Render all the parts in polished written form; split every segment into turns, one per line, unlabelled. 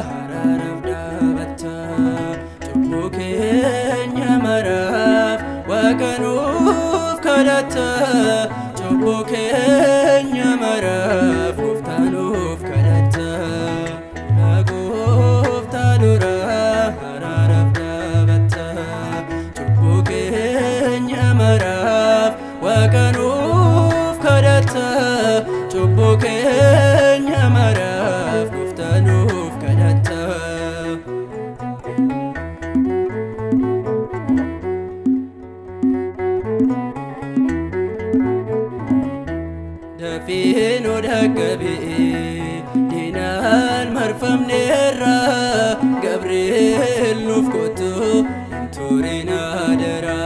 hararaf dhabatta cubbuu keenya maraaf waaqanuuf kadhatta cubbuu keenya maraaf gooftanuuf kadhatta gooftaa dura hararaf dhabatta cubbuu keenya maraaf waaqanuuf kadhatta cubbuu keenya maraaf gooftanuuf kadhatta. Dafii nu dhaqqabee diinaan marfamneerra Gabriel nuuf kottu hin turin adara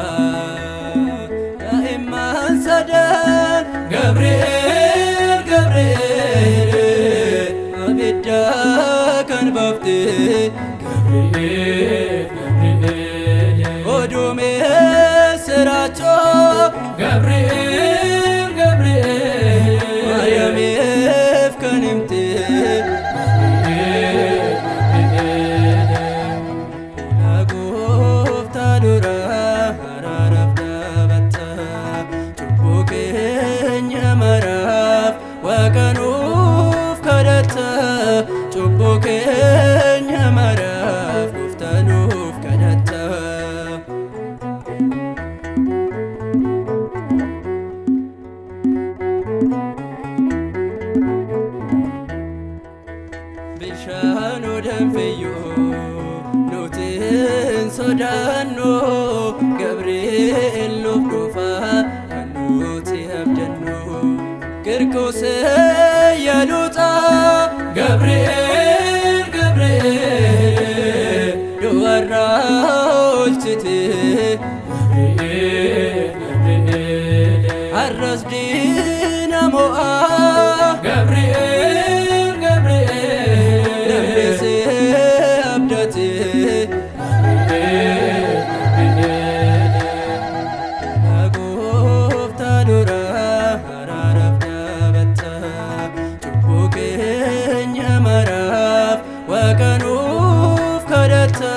daa'imman sadan Gabriel Gabriel abidda kan baafte Gabriel Gabriel odume sirachoo Gabriel Gabriel Mariamiif kan himte Gabriel Gabriel gooftaa dura hararaf dhabatta cubbuu keenya maraaf waaqanuuf kadhatta cubbuu keenya maraaf gooftanuuf kadhatta. Bishaanoo danfeeyyoo nuti hin sodaannu Gabriel nuuf dhufa kan nuti abdannu Kirkoosee yaaluuxa Gabriel Gabriel du'arraa oolchite Gabriel Gabriel har'as diina mo'a Gabriel Gabriel dambeessee abdate Gabriel Gabriel gooftaa dura hararaf dhabatta cubbuu keenya maraaf waaqanuuf kadhatta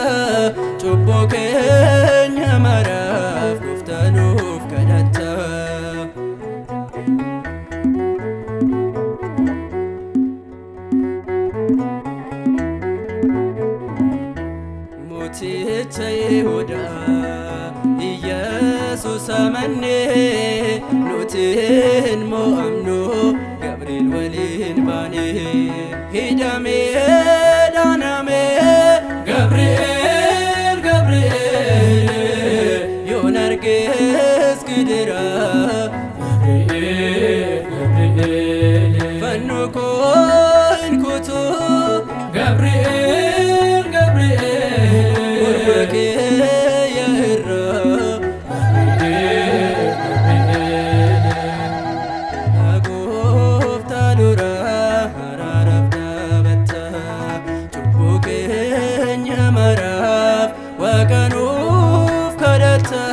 cubbuu keenya maraaf gooftanuuf kadhatta. Mooticha Yihuudaa Iyyesuus amannee nuti hin mo'amnu Gabriel waliin baane hidhamee dhaanamee Gabriel Gabriel yoon argees gidira Gabriel Gabriel fannoo koo hin kutu Gabriel Gabriel morma kee yaa'irra Gabriel Gabriel gooftaa dura hararaf dhabatta cubbuu keenya maraaf waaqanuuf kadhatta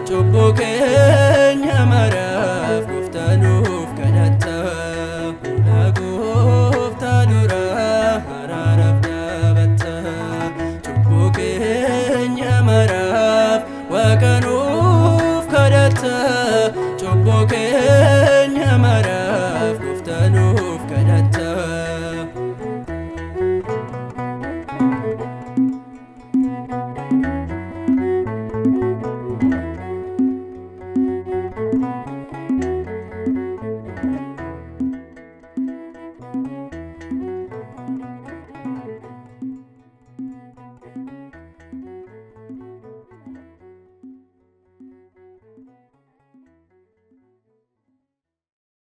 cubbuu keenya maraaf gooftanuuf kadhatta gooftaa dura hararaf dhabatta cubbuu keenya maraaf waaqanuuf kadhatta cubbuu keenya maraaf gooftanuuf kadhatta.